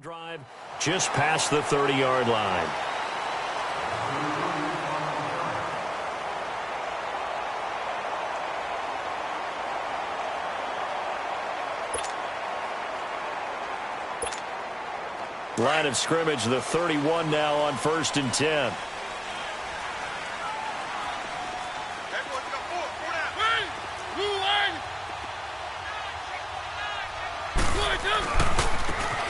Drive just past the 30-yard line. Line of scrimmage, the 31 now on 1st and 10.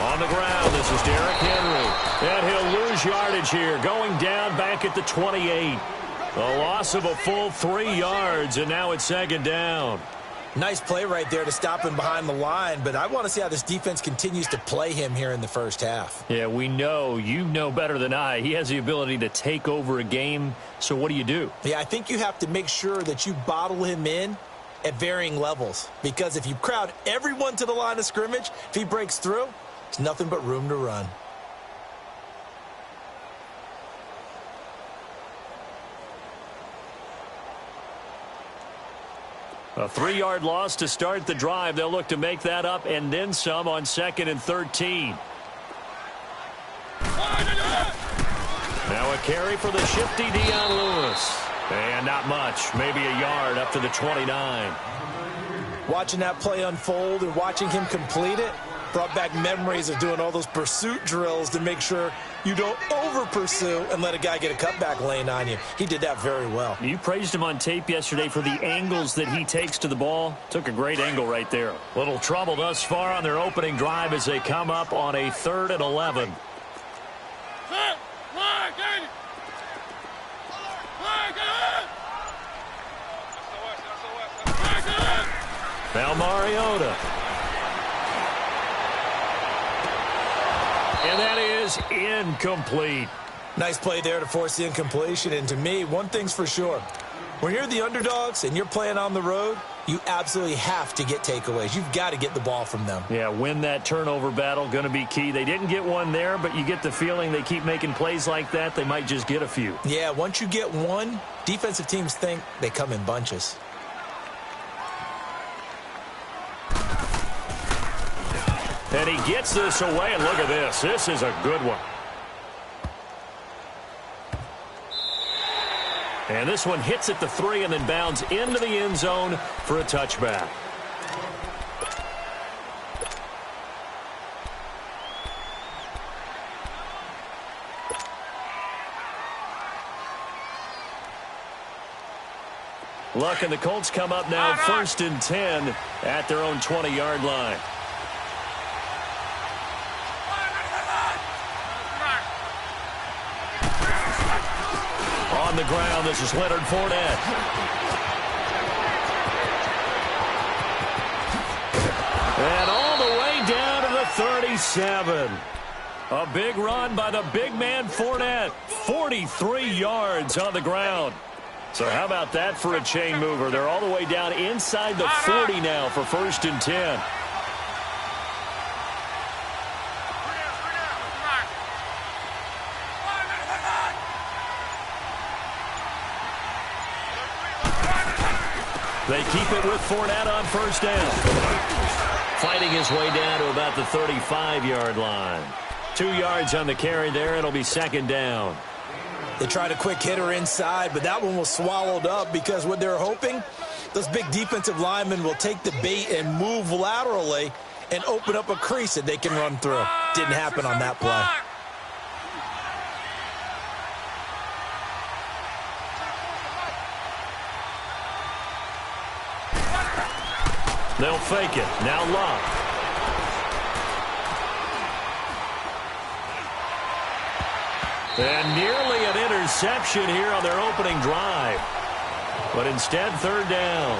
On the ground, this is Derrick Henry. And he'll lose yardage here, going down back at the 28. A loss of a full 3 yards, and now it's 2nd down. Nice play right there to stop him behind the line, but I want to see how this defense continues to play him here in the first half. Yeah, we know. You know better than I. He has the ability to take over a game, so what do you do? Yeah, I think you have to make sure that you bottle him in at varying levels, because if you crowd everyone to the line of scrimmage, if he breaks through, there's nothing but room to run. A 3-yard loss to start the drive. They'll look to make that up and then some on 2nd and 13. Now a carry for the shifty Dion Lewis. And not much, maybe a yard up to the 29. Watching that play unfold and watching him complete it brought back memories of doing all those pursuit drills to make sure you don't over-pursue and let a guy get a cutback lane on you. He did that very well. You praised him on tape yesterday for the angles that he takes to the ball. Took a great angle right there. Little trouble thus far on their opening drive as they come up on a 3rd and 11. Now Mariota. And that is incomplete. Nice play there to force the incompletion. And to me, one thing's for sure. When you're the underdogs and you're playing on the road, you absolutely have to get takeaways. You've got to get the ball from them. Yeah, win that turnover battle, going to be key. They didn't get one there, but you get the feeling they keep making plays like that, they might just get a few. Yeah, once you get one, defensive teams think they come in bunches. And he gets this away, and look at this. This is a good one. And this one hits at the 3 and then bounds into the end zone for a touchback. Luck and the Colts come up now 1st and 10 at their own 20-yard line. On the ground, this is Leonard Fournette. And all the way down to the 37. A big run by the big man Fournette. 43 yards on the ground. So how about that for a chain mover? They're all the way down inside the 40 now for 1st and 10. They keep it with Fournette on 1st down. Fighting his way down to about the 35-yard line. 2 yards on the carry there. It'll be 2nd down. They tried a quick hitter inside, but that one was swallowed up because what they're hoping, those big defensive linemen will take the bait and move laterally and open up a crease that they can run through. Didn't happen on that play. They'll fake it. Now Luck. And nearly an interception here on their opening drive. But instead, 3rd down.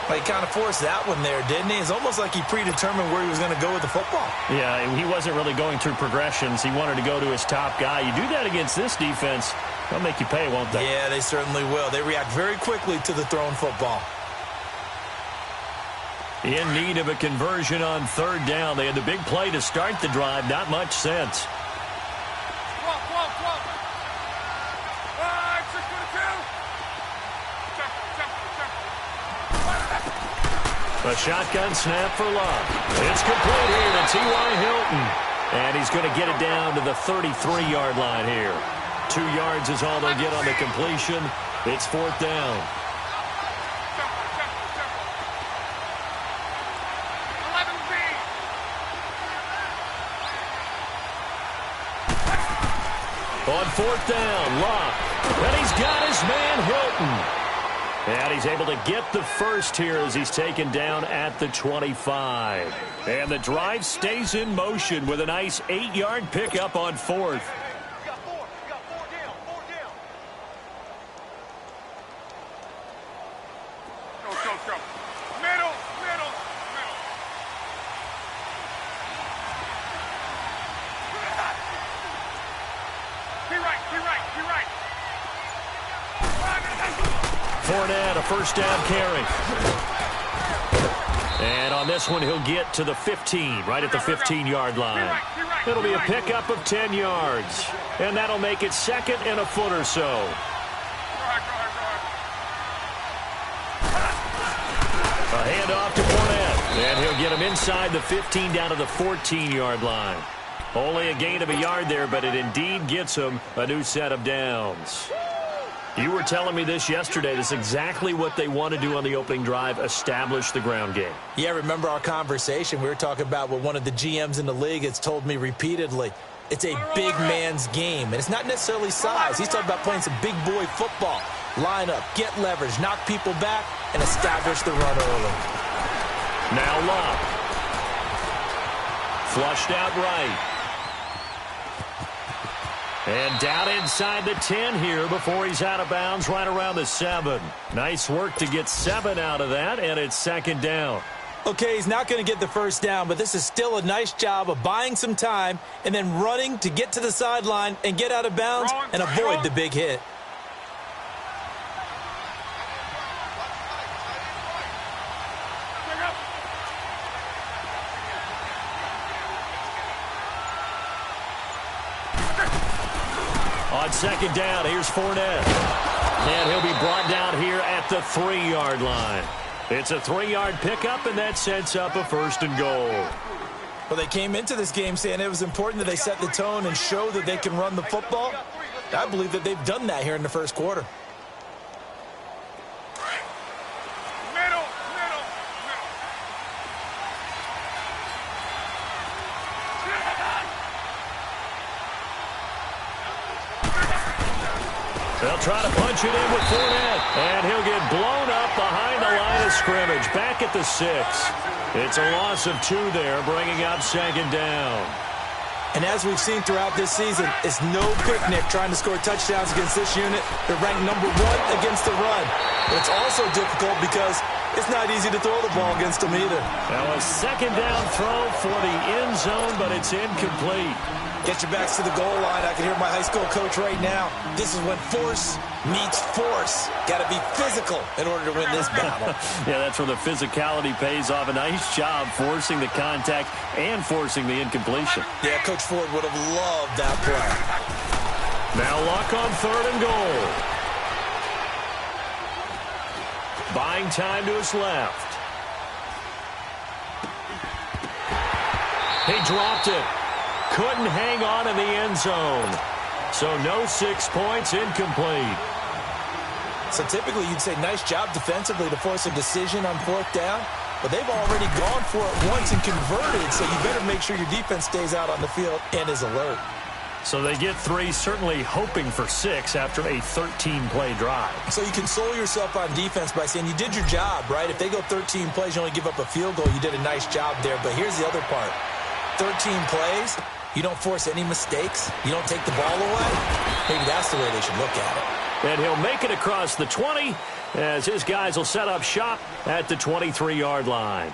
Well, he kind of forced that one there, didn't he? It's almost like he predetermined where he was going to go with the football. Yeah, he wasn't really going through progressions. He wanted to go to his top guy. You do that against this defense, they'll make you pay, won't they? Yeah, they certainly will. They react very quickly to the thrown football. In need of a conversion on 3rd down. They had the big play to start the drive. Not much sense. A shotgun snap for Love. It's complete here to T.Y. Hilton. And he's going to get it down to the 33-yard line here. 2 yards is all they'll get on the completion. It's 4th down. On 4th down, Love. And he's got his man Hilton. And he's able to get the first here as he's taken down at the 25. And the drive stays in motion with a nice 8-yard pickup on 4th. Fournette, a first down carry. And on this one, he'll get to the 15, right at the 15-yard line. It'll be a pickup of 10 yards. And that'll make it 2nd and a foot or so. A handoff to Fournette. And he'll get him inside the 15 down to the 14-yard line. Only a gain of a yard there, but it indeed gets him a new set of downs. You were telling me this yesterday. This is exactly what they want to do on the opening drive, establish the ground game. Yeah, remember our conversation. We were talking about what one of the GMs in the league has told me repeatedly. It's a big man's game, and it's not necessarily size. He's talking about playing some big boy football. Line up, get leverage, knock people back, and establish the run early. Now Love. Flushed out right. And down inside the 10 here before he's out of bounds right around the 7. Nice work to get 7 out of that, and it's 2nd down. Okay, he's not going to get the first down, but this is still a nice job of buying some time and then running to get to the sideline and get out of bounds and avoid the big hit. On 2nd down, here's Fournette. And he'll be brought down here at the 3-yard line. It's a 3-yard pickup, and that sets up a 1st and goal. Well, they came into this game saying it was important that they set the tone and show that they can run the football. I believe that they've done that here in the first quarter. They'll try to punch it in with Fournette, and he'll get blown up behind the line of scrimmage, back at the 6. It's a loss of 2 there, bringing up 2nd down. And as we've seen throughout this season, it's no picnic trying to score touchdowns against this unit. They're ranked number 1 against the run. But it's also difficult because it's not easy to throw the ball against them either. Now a 2nd down throw for the end zone, but it's incomplete. Get your backs to the goal line. I can hear my high school coach right now. This is when force meets force. Got to be physical in order to win this battle. Yeah, that's where the physicality pays off. A nice job forcing the contact and forcing the incompletion. Yeah, Coach Ford would have loved that play. Now Luck on 3rd and goal. Buying time to his left. He dropped it. Couldn't hang on in the end zone. So no 6 points, incomplete. So typically you'd say nice job defensively to force a decision on 4th down, but they've already gone for it once and converted, so you better make sure your defense stays out on the field and is alert. So they get 3, certainly hoping for 6 after a 13-play drive. So you console yourself on defense by saying you did your job, right? If they go 13 plays, you only give up a field goal, you did a nice job there. But here's the other part. 13 plays, you don't force any mistakes, you don't take the ball away. Maybe that's the way they should look at it. And he'll make it across the 20 as his guys will set up shop at the 23-yard line.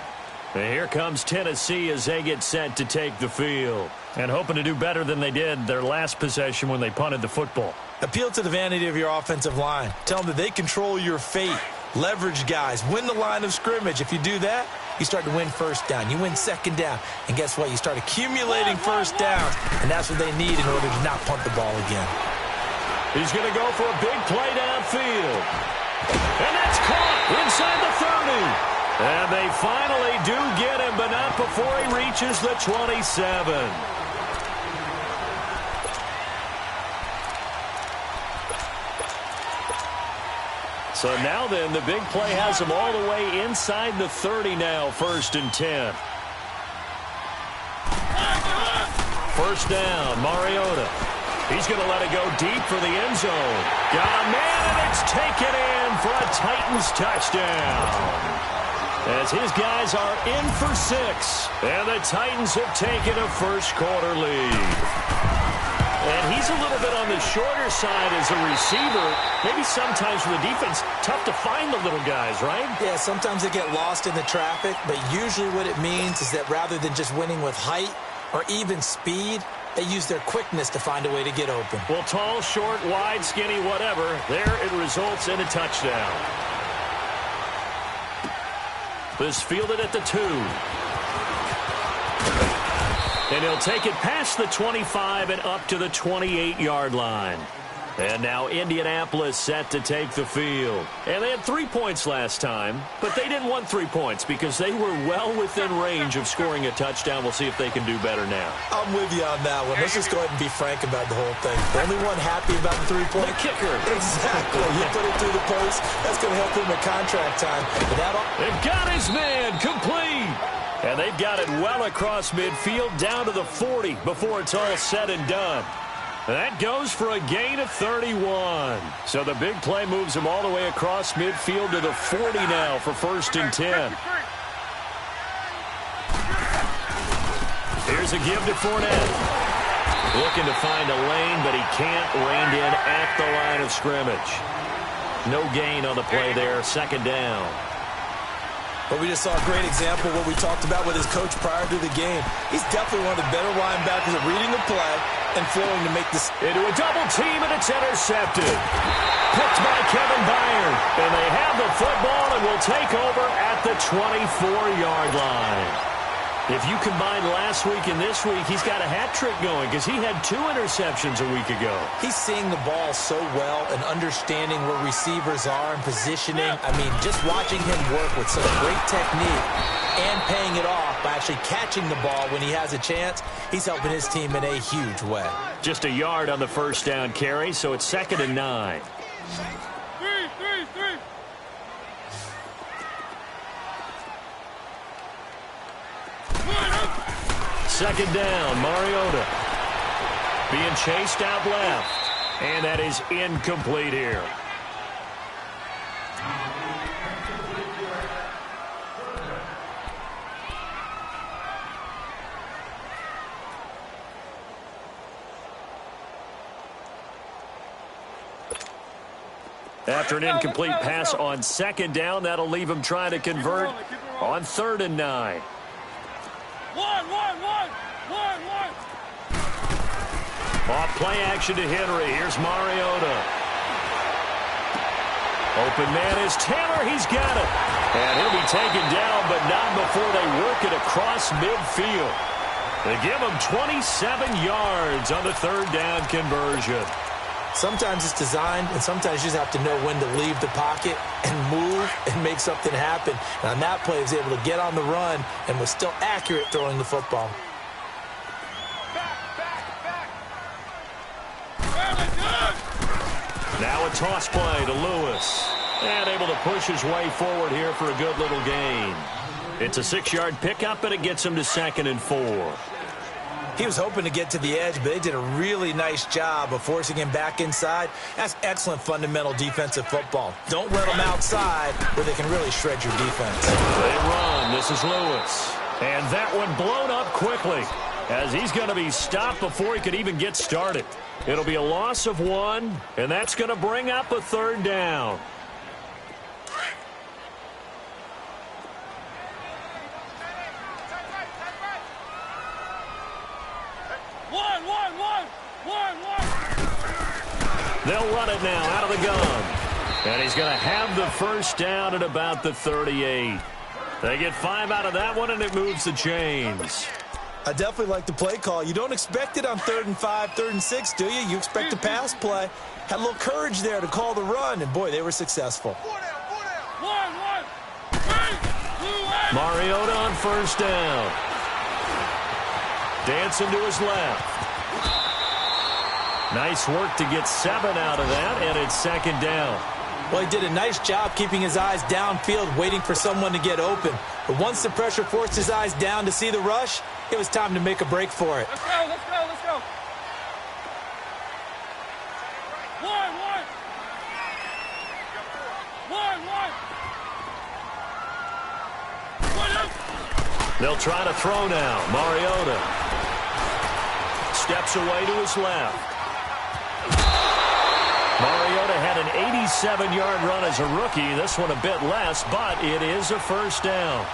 And here comes Tennessee as they get set to take the field. And hoping to do better than they did their last possession when they punted the football. Appeal to the vanity of your offensive line. Tell them that they control your fate. Leverage guys. Win the line of scrimmage. If you do that, you start to win 1st down. You win 2nd down. And guess what? You start accumulating 1st downs. And that's what they need in order to not punt the ball again. He's going to go for a big play downfield. And that's caught inside the 30. And they finally do get him, but not before he reaches the 27. So now then, the big play has him all the way inside the 30 now, 1st and 10. First down, Mariota. He's going to let it go deep for the end zone. Got a man, and it's taken in for a Titans touchdown. As his guys are in for 6, and the Titans have taken a first-quarter lead. And he's a little bit on the shorter side as a receiver. Maybe sometimes for the defense, tough to find the little guys, right? Yeah, sometimes they get lost in the traffic, but usually what it means is that rather than just winning with height or even speed, they use their quickness to find a way to get open. Well, tall, short, wide, skinny, whatever, there it results in a touchdown. This fielded at the 2. And he'll take it past the 25 and up to the 28-yard line. And now Indianapolis set to take the field. And they had 3 points last time, but they didn't want 3 points because they were well within range of scoring a touchdown. We'll see if they can do better now. I'm with you on that one. Let's just go ahead and be frank about the whole thing. The only one happy about the 3-point. The kicker. Exactly. You put it through the post. That's going to help him at contract time. But they've got his man complete. And they've got it well across midfield down to the 40 before it's all said and done. That goes for a gain of 31. So the big play moves him all the way across midfield to the 40 now for 1st and 10. Here's a give to Fournette. Looking to find a lane, but he can't. Reined in at the line of scrimmage. No gain on the play there. 2nd down. But we just saw a great example of what we talked about with his coach prior to the game. He's definitely one of the better linebackers at reading the play and flowing to make this. Into a double team, and it's intercepted. Picked by Kevin Byard. And they have the football and will take over at the 24-yard line. If you combine last week and this week, he's got a hat trick going because he had 2 interceptions a week ago. He's seeing the ball so well and understanding where receivers are and positioning. I mean, just watching him work with such great technique and paying it off by actually catching the ball when he has a chance, he's helping his team in a huge way. Just a yard on the first down carry, so it's 2nd and 9. 3. 2nd down, Mariota. Being chased out left. And that is incomplete here. After an incomplete pass on 2nd down, that'll leave him trying to convert on 3rd and 9. One. Off play action to Henry. Here's Mariota. Open man is Taylor. He's got it. And he'll be taken down, but not before they work it across midfield. They give him 27 yards on the 3rd down conversion. Sometimes it's designed, and sometimes you just have to know when to leave the pocket and move and make something happen. And on that play, he was able to get on the run and was still accurate throwing the football. Now a toss play to Lewis. And able to push his way forward here for a good little gain. It's a 6-yard pickup, and it gets him to 2nd and 4. He was hoping to get to the edge, but they did a really nice job of forcing him back inside. That's excellent fundamental defensive football. Don't let them outside where they can really shred your defense. They run. This is Lewis. And that one blown up quickly as he's going to be stopped before he could even get started. It'll be a loss of 1, and that's going to bring up a 3rd down. They'll run it now out of the gun. And he's going to have the first down at about the 38. They get 5 out of that one, and it moves the chains. I definitely like the play call. You don't expect it on 3rd and 5, 3rd and 6, do you? You expect a pass play. Had a little courage there to call the run, and boy, they were successful. 1, 2. Mariota on first down. Dancing to his left. Nice work to get 7 out of that, and it's second down. Well, he did a nice job keeping his eyes downfield, waiting for someone to get open. But once the pressure forced his eyes down to see the rush, it was time to make a break for it. Let's go, let's go, let's go. One. They'll try to throw now. Mariota steps away to his left. Mariota had an 87-yard run as a rookie. This one a bit less, but it is a first down.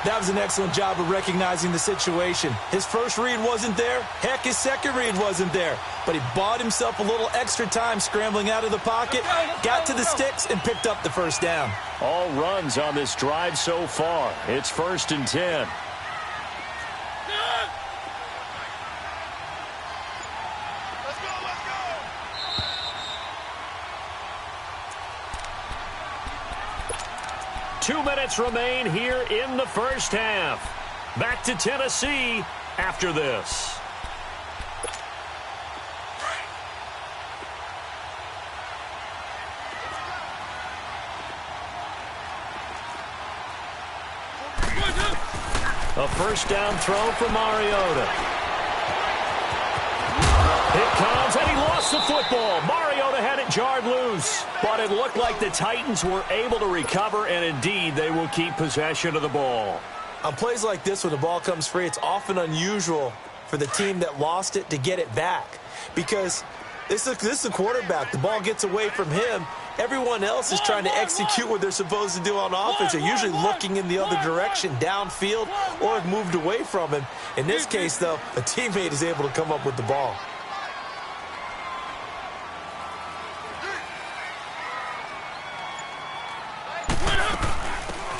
That was an excellent job of recognizing the situation. His first read wasn't there. Heck, his second read wasn't there. But he bought himself a little extra time scrambling out of the pocket, got to the sticks, and picked up the first down. All runs on this drive so far. It's 1st and 10. Let's go. 2 minutes remain here in the first half. Back to Tennessee after this. A first down throw for Mariota. It comes, and he lost the football. Mariota had it jarred loose, but it looked like the Titans were able to recover, and indeed they will keep possession of the ball. On plays like this, when the ball comes free, it's often unusual for the team that lost it to get it back, because this is the quarterback. The ball gets away from him. Everyone else is trying to execute what they're supposed to do on offense. They're usually looking in the other direction, downfield, or have moved away from him. In this case, though, a teammate is able to come up with the ball.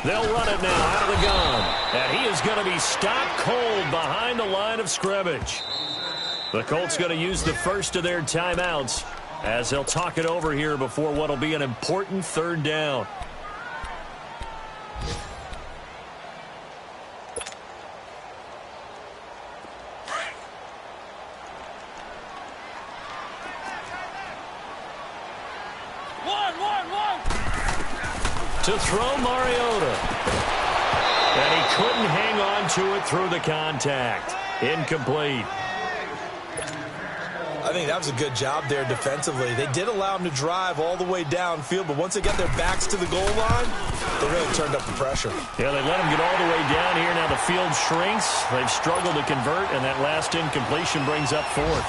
They'll run it now out of the gun. And he is going to be stopped cold behind the line of scrimmage. The Colts going to use the first of their timeouts as they'll talk it over here before what will be an important third down. To throw Mariota. And he couldn't hang on to it through the contact. Incomplete. I think that was a good job there defensively. They did allow him to drive all the way downfield, but once they got their backs to the goal line, they really turned up the pressure. Yeah, they let him get all the way down here. Now the field shrinks. They've struggled to convert, and that last incompletion brings up 4th.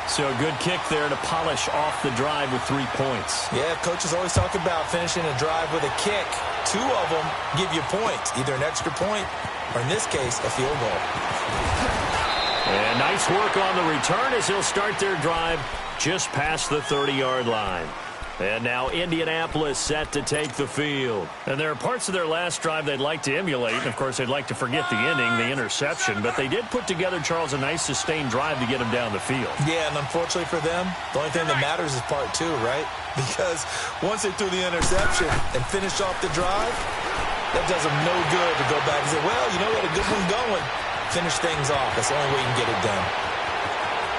So a good kick there to polish off the drive with 3 points. Yeah, coaches always talk about finishing a drive with a kick. 2 of them give you points, either an extra point or, in this case, a field goal. And nice work on the return as he'll start their drive just past the 30-yard line. And now Indianapolis set to take the field. And there are parts of their last drive they'd like to emulate. And, of course, they'd like to forget the ending, the interception. But they did put together, Charles, a nice sustained drive to get them down the field. Yeah, and unfortunately for them, the only thing that matters is part 2, right? Because once they threw the interception and finished off the drive, that does them no good to go back and say, well, you know, we had a good one going. Finish things off. That's the only way you can get it done.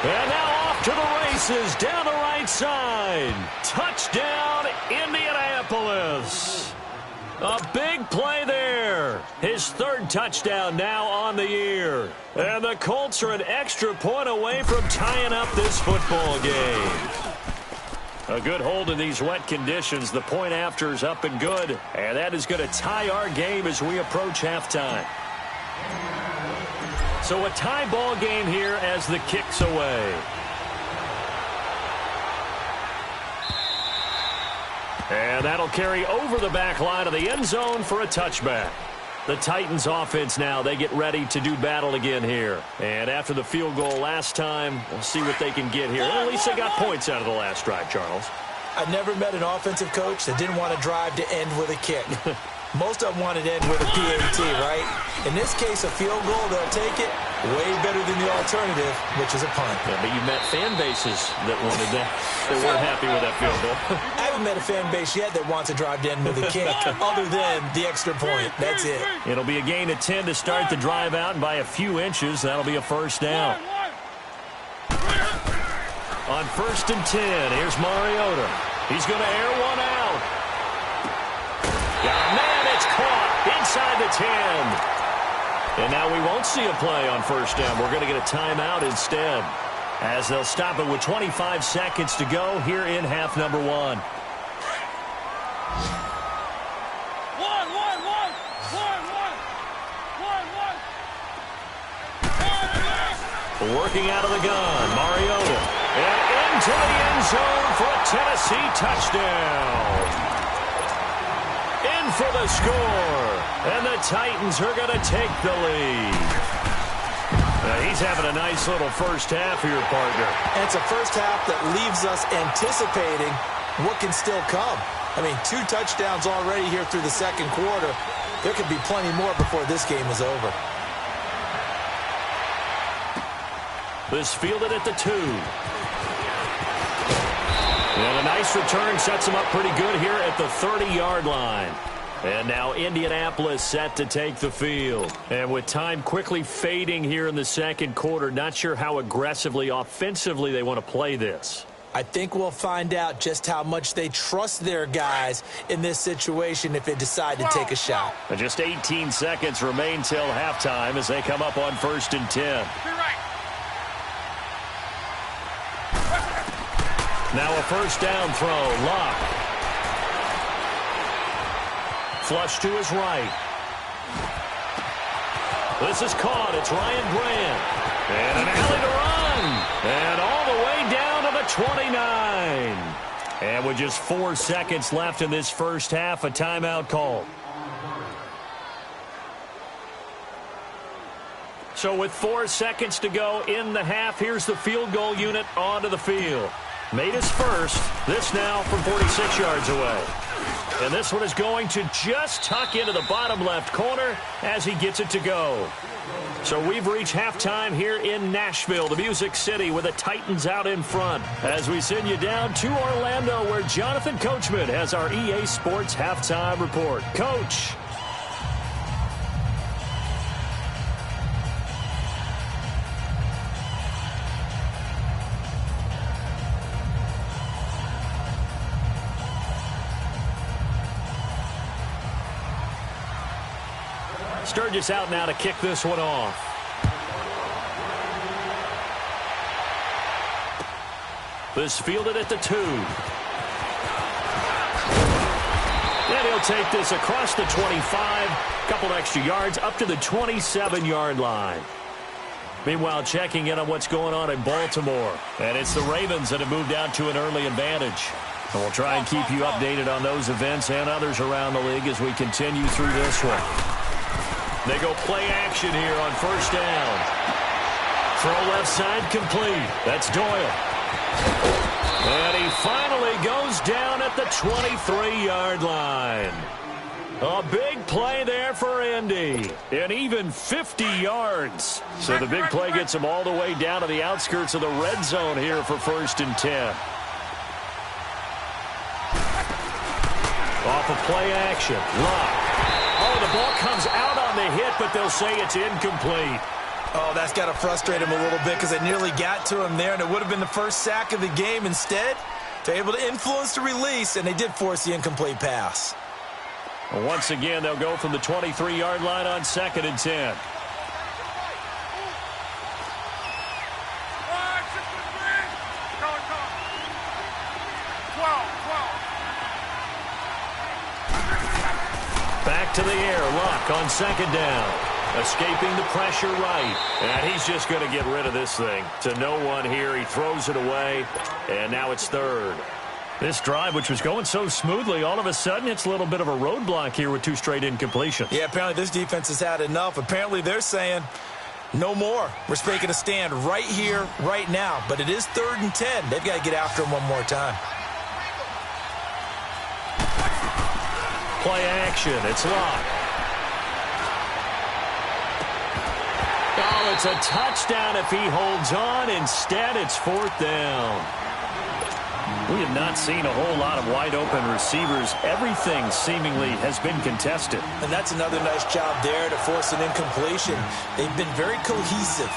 And now off to the races down the right side. Touchdown, Indianapolis. A big play there. His 3rd touchdown now on the year. And the Colts are an extra point away from tying up this football game. A good hold in these wet conditions. The point after is up and good. And that is going to tie our game as we approach halftime. So a tie ball game here as the kick's away. And that'll carry over the back line of the end zone for a touchback. The Titans offense now, they get ready to do battle again here. And after the field goal last time, we'll see what they can get here. At least they got points out of the last drive, Charles. I've never met an offensive coach that didn't want to drive to end with a kick. Most of them wanted to end with a PAT, right? In this case, a field goal, they'll take it. Way better than the alternative, which is a punt. Yeah, but you met fan bases that wanted that. They weren't happy with that field goal. I haven't met a fan base yet that wants to drive in with a kick other than the extra point. That's it. It'll be a gain of 10 to start the drive out, and by a few inches, that'll be a first down. On 1st and 10, here's Mariota. He's going to air one out. Yeah, man, it's caught inside the 10. And now we won't see a play on 1st down. We're going to get a timeout instead, as they'll stop it with 25 seconds to go here in half number 1. Working out of the gun, Mariota. And into the end zone for a Tennessee touchdown. In for the score. And the Titans are going to take the lead. He's having a nice little first half here, partner. And it's a first half that leaves us anticipating what can still come. I mean, 2 touchdowns already here through the second quarter. There could be plenty more before this game is over. This fielded at the 2. And a nice return sets him up pretty good here at the 30-yard line. And now Indianapolis set to take the field. And with time quickly fading here in the second quarter, not sure how aggressively, offensively they want to play this. I think we'll find out just how much they trust their guys in this situation if they decide to take a shot. And just 18 seconds remain till halftime as they come up on 1st and 10. Now a first down throw. Lock. Flush to his right. This is caught. It's Ryan Grant. And an alley to run. And all the way down to the 29. And with just 4 seconds left in this first half, a timeout call. So with 4 seconds to go in the half, here's the field goal unit onto the field. Made his first. This now from 46 yards away. And this one is going to just tuck into the bottom left corner as he gets it to go. So we've reached halftime here in Nashville, the Music City, with the Titans out in front. As we send you down to Orlando, where Jonathan Coachman has our EA Sports halftime report. Coach. Sturgis out now to kick this one off. This fielded at the 2. And he'll take this across the 25. Couple extra yards up to the 27-yard line. Meanwhile, checking in on what's going on in Baltimore. And it's the Ravens that have moved out to an early advantage. And we'll try and keep you updated on those events and others around the league as we continue through this one. They go play action here on first down. Throw left side complete. That's Doyle. And he finally goes down at the 23-yard line. A big play there for Indy. And even 50 yards. So the big play gets him all the way down to the outskirts of the red zone here for 1st and 10. Off of play action. Lock. Oh, the ball comes out on the hit, but they'll say it's incomplete. Oh, that's got to frustrate him a little bit because they nearly got to him there, and it would have been the first sack of the game. Instead, they're able to influence the release, and they did force the incomplete pass. Well, once again, they'll go from the 23-yard line on 2nd and 10. Back to the air. Luck on 2nd down. Escaping the pressure right. And he's just going to get rid of this thing. To no one here. He throws it away. And now it's 3rd. This drive, which was going so smoothly, all of a sudden it's a little bit of a roadblock here with 2 straight incompletions. Yeah, apparently this defense has had enough. Apparently they're saying no more. We're making a stand right here, right now. But it is 3rd and 10. They've got to get after him one more time. Play action. It's Locke. Oh, it's a touchdown if he holds on. Instead, it's fourth down. We have not seen a whole lot of wide-open receivers. Everything seemingly has been contested. And that's another nice job there to force an incompletion. They've been very cohesive,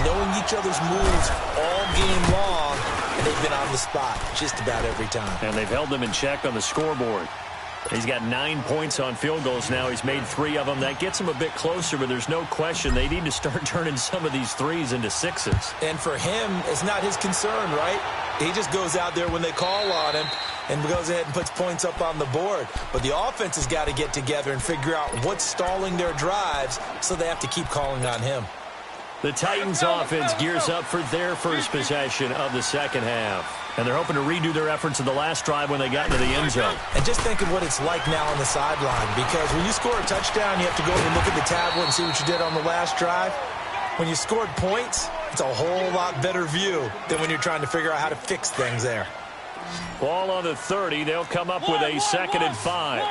knowing each other's moves all game long, and they've been on the spot just about every time. And they've held them in check on the scoreboard. He's got 9 points on field goals now. He's made 3 of them. That gets him a bit closer, but there's no question they need to start turning some of these threes into sixes. And for him, it's not his concern, right? He just goes out there when they call on him and goes ahead and puts points up on the board. But the offense has got to get together and figure out what's stalling their drives, so they have to keep calling on him. The Titans offense gears up for their first possession of the second half. And they're hoping to redo their efforts in the last drive when they got into the end zone. And just think of what it's like now on the sideline, because when you score a touchdown, you have to go and look at the tablet and see what you did on the last drive. When you scored points, it's a whole lot better view than when you're trying to figure out how to fix things there. Ball on the 30. They'll come up with a 2nd and 5.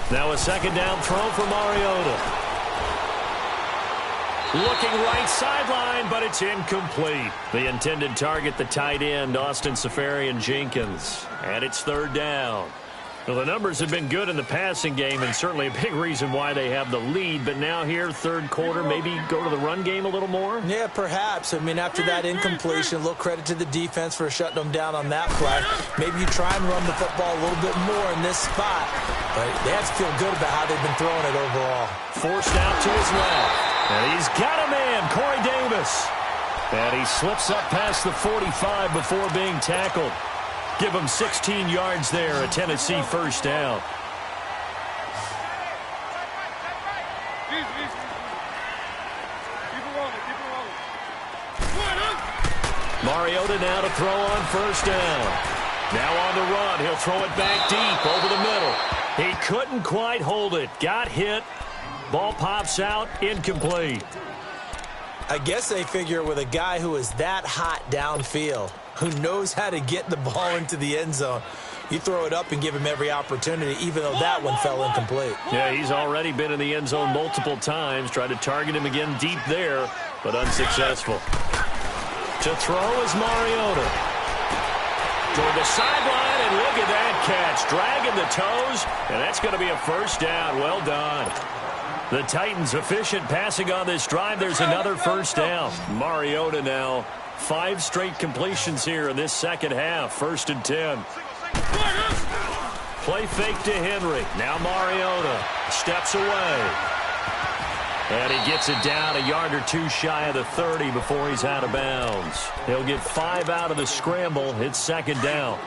Now a second down throw for Mariota. Looking right sideline, but it's incomplete. The intended target, the tight end, Austin Seferian-Jenkins. And it's 3rd down. Well, the numbers have been good in the passing game, and certainly a big reason why they have the lead. But now here, 3rd quarter, maybe go to the run game a little more? Yeah, perhaps. I mean, after that incompletion, a little credit to the defense for shutting them down on that play. Maybe you try and run the football a little bit more in this spot. But they have to feel good about how they've been throwing it overall. Forced out to his left. And he's got a man, Corey Davis. And he slips up past the 45 before being tackled. Give him 16 yards there, a Tennessee first down. Mariota now to throw on first down. Now on the run. He'll throw it back deep over the middle. He couldn't quite hold it. Got hit. Ball pops out, incomplete. I guess they figure with a guy who is that hot downfield, who knows how to get the ball into the end zone, you throw it up and give him every opportunity, even though that one fell incomplete. Yeah, he's already been in the end zone multiple times. Tried to target him again deep there, but unsuccessful. To throw is Mariota. Toward the sideline, and look at that catch. Dragging the toes, and that's going to be a first down. Well done. The Titans efficient passing on this drive. There's another first down. Mariota now 5 straight completions here in this second half. 1st and 10. Play fake to Henry. Now Mariota steps away. And he gets it down a yard or 2 shy of the 30 before he's out of bounds. He'll get 5 out of the scramble. It's 2nd down.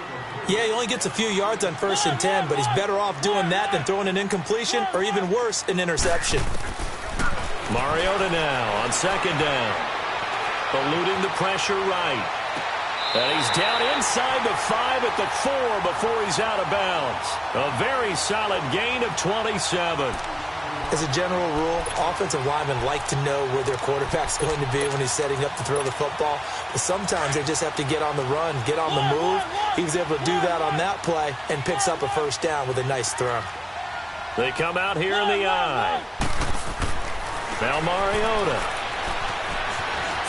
Yeah, he only gets a few yards on 1st and 10, but he's better off doing that than throwing an incompletion or even worse, an interception. Mariota now on 2nd down. Eluding the pressure right. And he's down inside the 5 at the 4 before he's out of bounds. A very solid gain of 27. As a general rule, offensive linemen like to know where their quarterback's going to be when he's setting up to throw the football. But sometimes they just have to get on the run, get on the move. He was able to do that on that play and picks up a first down with a nice throw. They come out here in the eye. Now Mariota.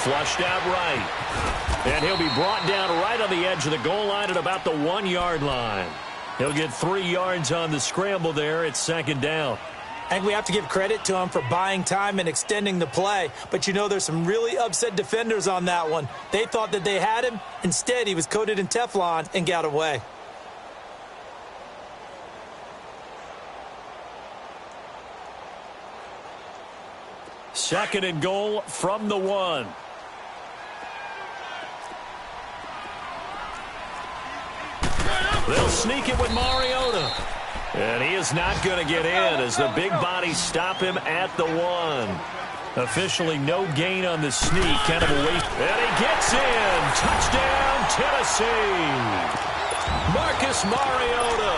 Flushed out right. And he'll be brought down right on the edge of the goal line at about the 1-yard line. He'll get 3 yards on the scramble there. It's 2nd down. I think we have to give credit to him for buying time and extending the play. But, you know, there's some really upset defenders on that one. They thought that they had him. Instead, he was coated in Teflon and got away. Second and goal from the 1. They'll sneak it with Mariota. And he is not going to get in as the big bodies stop him at the 1. Officially no gain on the sneak. Kind of a wait. And he gets in. Touchdown, Tennessee. Marcus Mariota.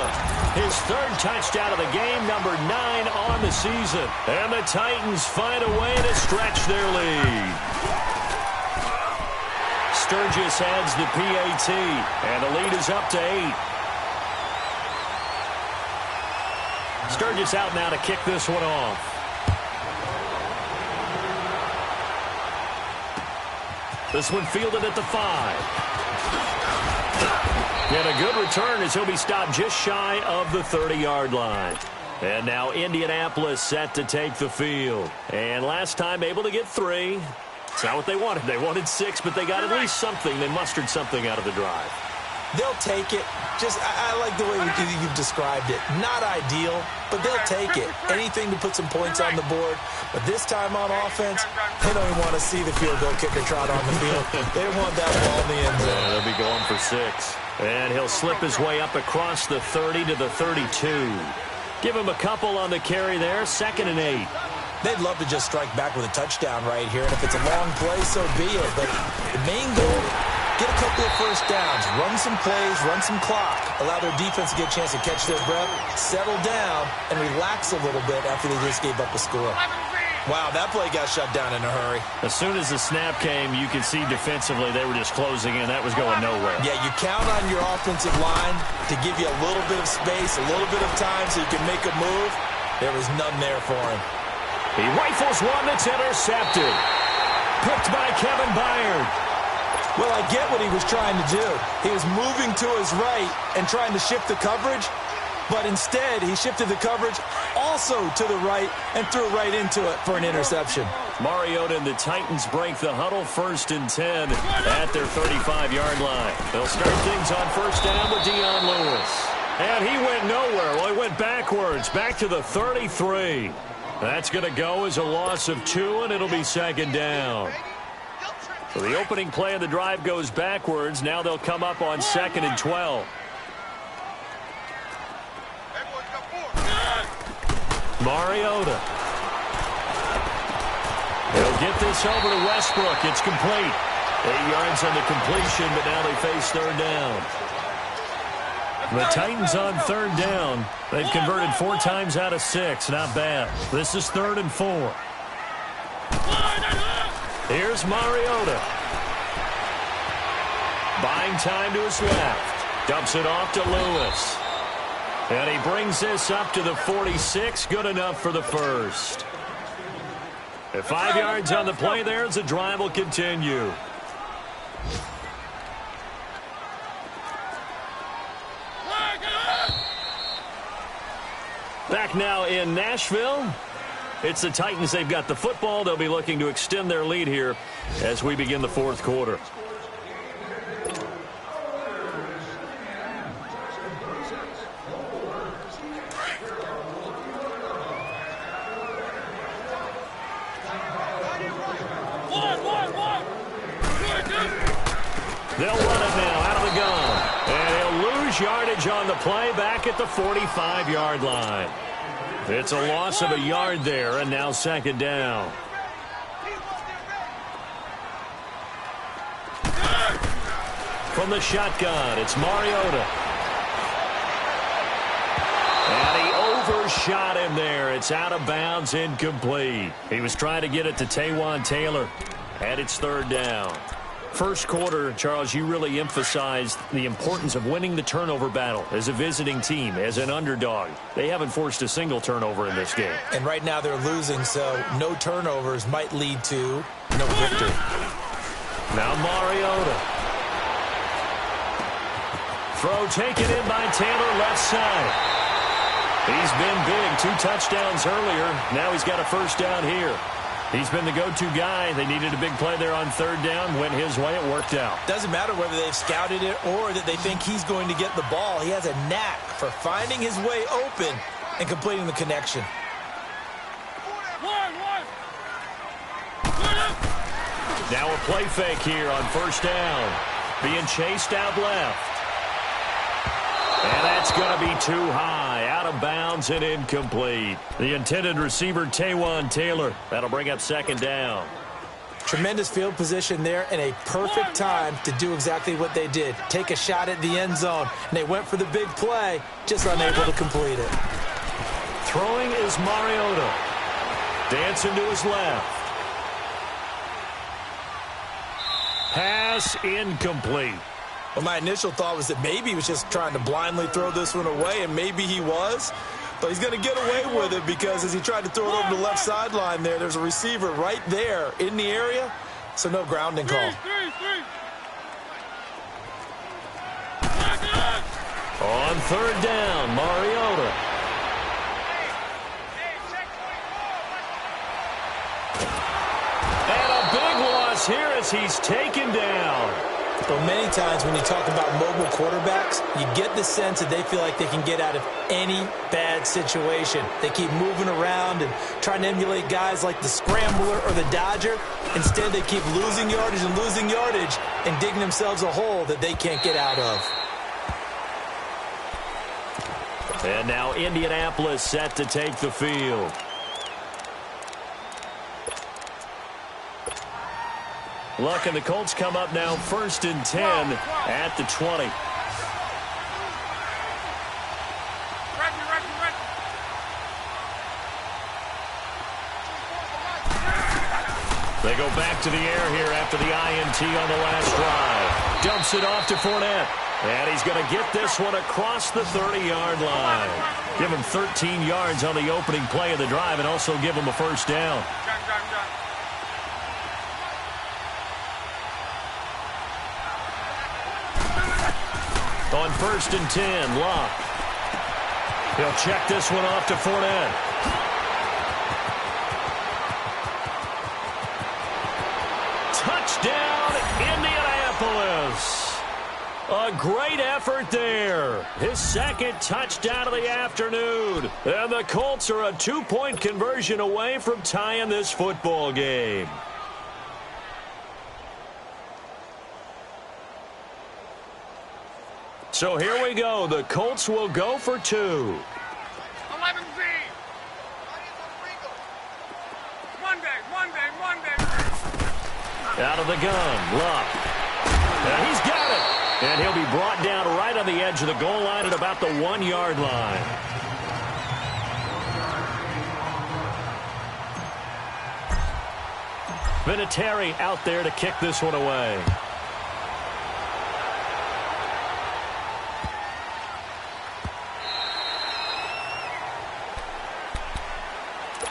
His 3rd touchdown of the game, number 9 on the season. And the Titans find a way to stretch their lead. Sturgis adds the PAT. And the lead is up to 8. Sturgis out now to kick this one off. This one fielded at the 5. And a good return as he'll be stopped just shy of the 30-yard line. And now Indianapolis set to take the field. And last time able to get 3. It's not what they wanted. They wanted 6, but they got at least something. They mustered something out of the drive. They'll take it. I like the way you've described it. Not ideal, but they'll take it. Anything to put some points on the board. But this time on offense, they don't even want to see the field goal kicker trot on the field. They want that ball in the end zone. Yeah, they'll be going for 6. And he'll slip his way up across the 30 to the 32. Give him a couple on the carry there. 2nd and 8. They'd love to just strike back with a touchdown right here. And if it's a long play, so be it. But the main goal, get a couple of first downs, run some plays, run some clock, allow their defense to get a chance to catch their breath, settle down, and relax a little bit after they just gave up a score. Wow, that play got shut down in a hurry. As soon as the snap came, you could see defensively they were just closing in. That was going nowhere. Yeah, you count on your offensive line to give you a little bit of space, a little bit of time so you can make a move. There was none there for him. He rifles one that's intercepted. Picked by Kevin Byard. Well, I get what he was trying to do. He was moving to his right and trying to shift the coverage, but instead he shifted the coverage also to the right and threw right into it for an interception. Mariota and the Titans break the huddle, 1st and 10 at their 35-yard line. They'll start things on 1st down with Dion Lewis. And he went nowhere. Well, he went backwards, back to the 33. That's going to go as a loss of 2, and it'll be 2nd down. So the opening play of the drive goes backwards. Now they'll come up on 2nd and 12. Mariota. He'll get this over to Westbrook. It's complete. 8 yards on the completion, but now they face 3rd down. The Titans on 3rd down. They've converted 4 times out of 6. Not bad. This is 3rd and 4. Here's Mariota. Buying time to his left. Dumps it off to Lewis. And he brings this up to the 46. Good enough for the 1st. At 5 yards on the play there as the drive will continue. Back now in Nashville. It's the Titans. They've got the football. They'll be looking to extend their lead here as we begin the 4th quarter. They'll run it now out of the gun. And he'll lose yardage on the play back at the 45-yard line. It's a loss of a yard there, and now 2nd down. From the shotgun, it's Mariota. And he overshot him there. It's out of bounds, incomplete. He was trying to get it to Taywan Taylor, and it's 3rd down. First quarter, Charles, you really emphasized the importance of winning the turnover battle as a visiting team, as an underdog. They haven't forced a single turnover in this game. And right now they're losing, so no turnovers might lead to no victory. Now Mariota. Throw taken in by Taylor, left side. He's been big. 2 touchdowns earlier. Now he's got a 1st down here. He's been the go-to guy. They needed a big play there on 3rd down. Went his way. It worked out. Doesn't matter whether they've scouted it or that they think he's going to get the ball. He has a knack for finding his way open and completing the connection. Now a play fake here on 1st down. Being chased out left. And that's going to be too high, out of bounds and incomplete. The intended receiver, Taywan Taylor. That'll bring up 2nd down. Tremendous field position there and a perfect time to do exactly what they did. Take a shot at the end zone. And they went for the big play, just unable to complete it. Throwing is Mariota. Dancing to his left. Pass incomplete. Well, my initial thought was that maybe he was just trying to blindly throw this one away, and maybe he was. But he's going to get away with it because as he tried to throw it over the left sideline there's a receiver right there in the area. so no grounding call. On third down, Mariota. And a big loss here as he's taken down. But many times when you talk about mobile quarterbacks, you get the sense that they feel like they can get out of any bad situation. They keep moving around and trying to emulate guys like the Scrambler or the Dodger. Instead, they keep losing yardage and digging themselves a hole that they can't get out of. And now Indianapolis set to take the field. Luck and the Colts come up now 1st and 10 at the 20. They go back to the air here after the INT on the last drive. Dumps it off to Fournette. And he's going to get this one across the 30-yard line. Give him 13 yards on the opening play of the drive and also give him a first down. On 1st and 10, Locke. He'll check this one off to Fournette. Touchdown, Indianapolis. A great effort there. His second touchdown of the afternoon. And the Colts are a 2-point conversion away from tying this football game. So here we go. The Colts will go for 2. 11Z. Monday. Out of the gun, Luck. And he's got it. And he'll be brought down right on the edge of the goal line at about the 1-yard line. Vinatieri out there to kick this one away.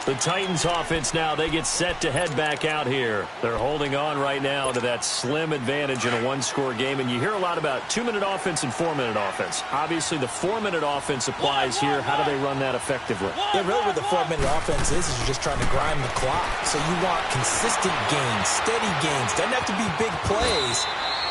The Titans offense now, they get set to head back out here. They're holding on right now to that slim advantage in a one-score game. And you hear a lot about 2-minute offense and 4-minute offense. Obviously, the 4-minute offense applies here. How do they run that effectively? Yeah, really what the 4-minute offense is you're just trying to grind the clock. So you want consistent gains, steady gains. Doesn't have to be big plays,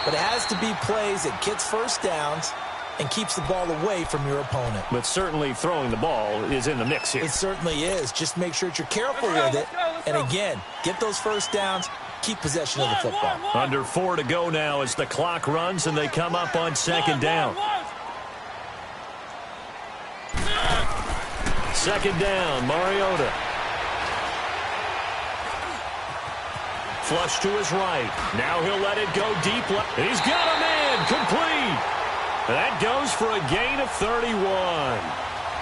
but it has to be plays that gets first downs and keeps the ball away from your opponent. But certainly throwing the ball is in the mix here. It certainly is. Just make sure that you're careful with it. And again, get those first downs, keep possession of the football. Under 4 to go now as the clock runs and they come up on 2nd down. 2nd down, Mariota. Flush to his right. Now he'll let it go deep. And he's got a man complete. That goes for a gain of 31.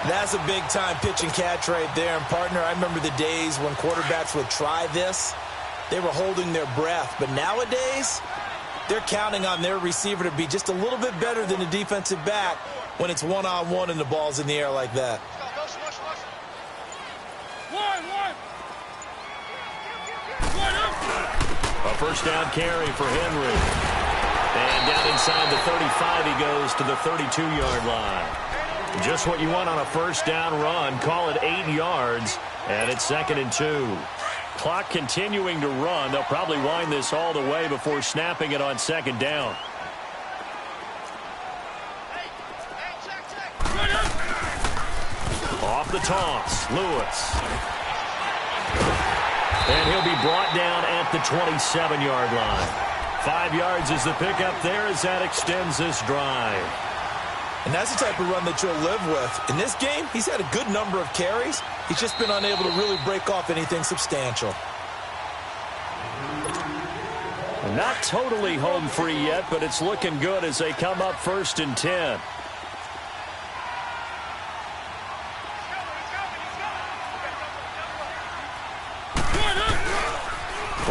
That's a big-time pitch and catch right there. And, partner, I remember the days when quarterbacks would try this. They were holding their breath. But nowadays, they're counting on their receiver to be just a little bit better than the defensive back when it's one-on-one and the ball's in the air like that. A first down carry for Henry. And down inside the 35, he goes to the 32-yard line. Just what you want on a first down run. Call it 8 yards, and it's 2nd and 2. Clock continuing to run. They'll probably wind this all the way before snapping it on 2nd down. Off the toss, Lewis. And he'll be brought down at the 27-yard line. 5 yards is the pickup there as that extends this drive. And that's the type of run that you'll live with. In this game, he's had a good number of carries. He's just been unable to really break off anything substantial. Not totally home free yet, but it's looking good as they come up 1st and 10.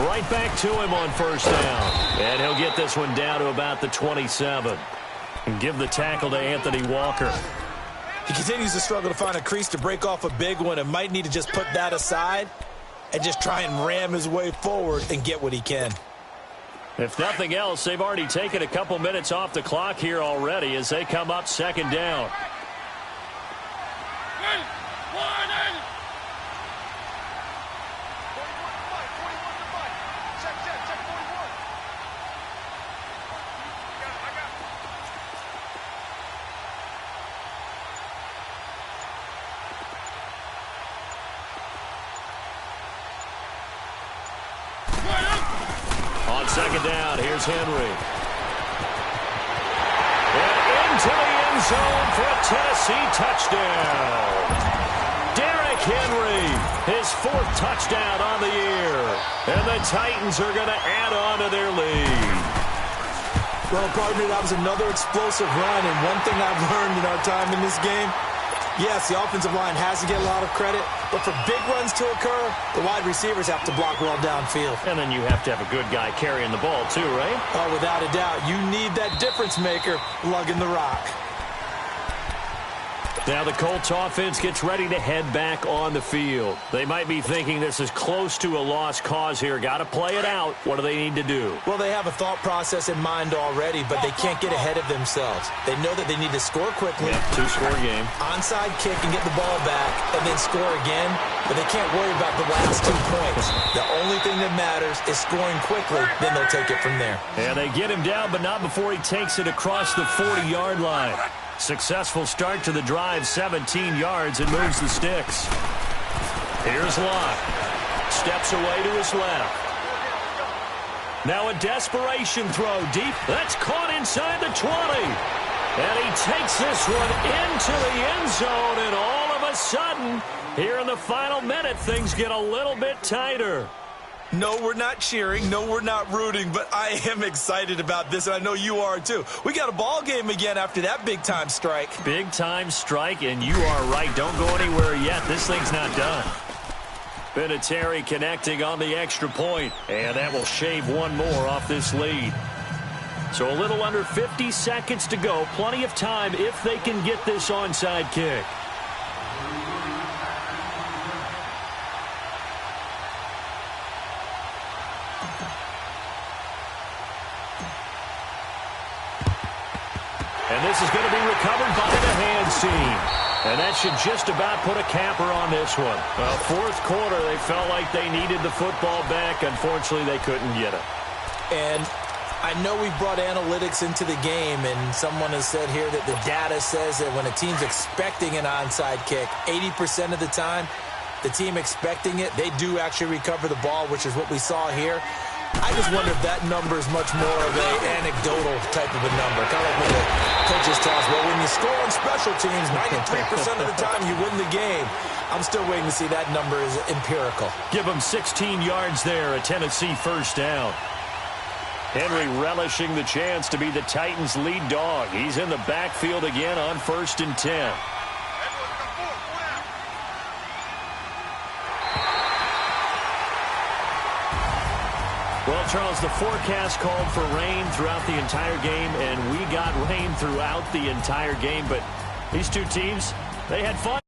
Right back to him on 1st down. And he'll get this one down to about the 27. And give the tackle to Anthony Walker. He continues to struggle to find a crease to break off a big one and might need to just put that aside and just try and ram his way forward and get what he can. If nothing else, they've already taken a couple minutes off the clock here already as they come up second down. On second down, here's Henry. And into the end zone for a Tennessee touchdown. Derrick Henry, his 4th touchdown on the year. And the Titans are going to add on to their lead. Well, partner, that was another explosive run. And one thing I've learned in our time in this game, yes, the offensive line has to get a lot of credit, but for big runs to occur, the wide receivers have to block well downfield. And then you have to have a good guy carrying the ball too, right? Oh, without a doubt. You need that difference maker lugging the rock. Now the Colts offense gets ready to head back on the field. They might be thinking this is close to a lost cause here. Got to play it out. What do they need to do? Well, they have a thought process in mind already, but they can't get ahead of themselves. They know that they need to score quickly. Yeah, 2-score game. Onside kick and get the ball back and then score again, but they can't worry about the last 2 points. The only thing that matters is scoring quickly, then they'll take it from there. And they get him down, but not before he takes it across the 40-yard line. Successful start to the drive, 17 yards, and moves the sticks. Here's Locke. Steps away to his left. Now a desperation throw deep. That's caught inside the 20. And he takes this one into the end zone, and all of a sudden, here in the final minute, things get a little bit tighter. No, we're not cheering. No, we're not rooting, but I am excited about this, and I know you are too. We got a ball game again after that big-time strike. Big-time strike, and you are right. Don't go anywhere yet. This thing's not done. Vinatieri connecting on the extra point, and that will shave one more off this lead. So a little under 50 seconds to go. Plenty of time if they can get this onside kick. And this is going to be recovered by the hands team. And that should just about put a capper on this one. Well, 4th quarter, they felt like they needed the football back. Unfortunately, they couldn't get it. And I know we brought analytics into the game, and someone has said here that the data says that when a team's expecting an onside kick, 80% of the time, the team expecting it, they do actually recover the ball, which is what we saw here. I just wonder if that number is much more of an anecdotal type of a number. Kind of like when the coaches tell us, well, when you score on special teams, 93% of the time you win the game. I'm still waiting to see that number is empirical. Give them 16 yards there, a Tennessee first down. Henry relishing the chance to be the Titans' lead dog. He's in the backfield again on 1st and 10. Well, Charles, the forecast called for rain throughout the entire game, and we got rain throughout the entire game. But these two teams, they had fun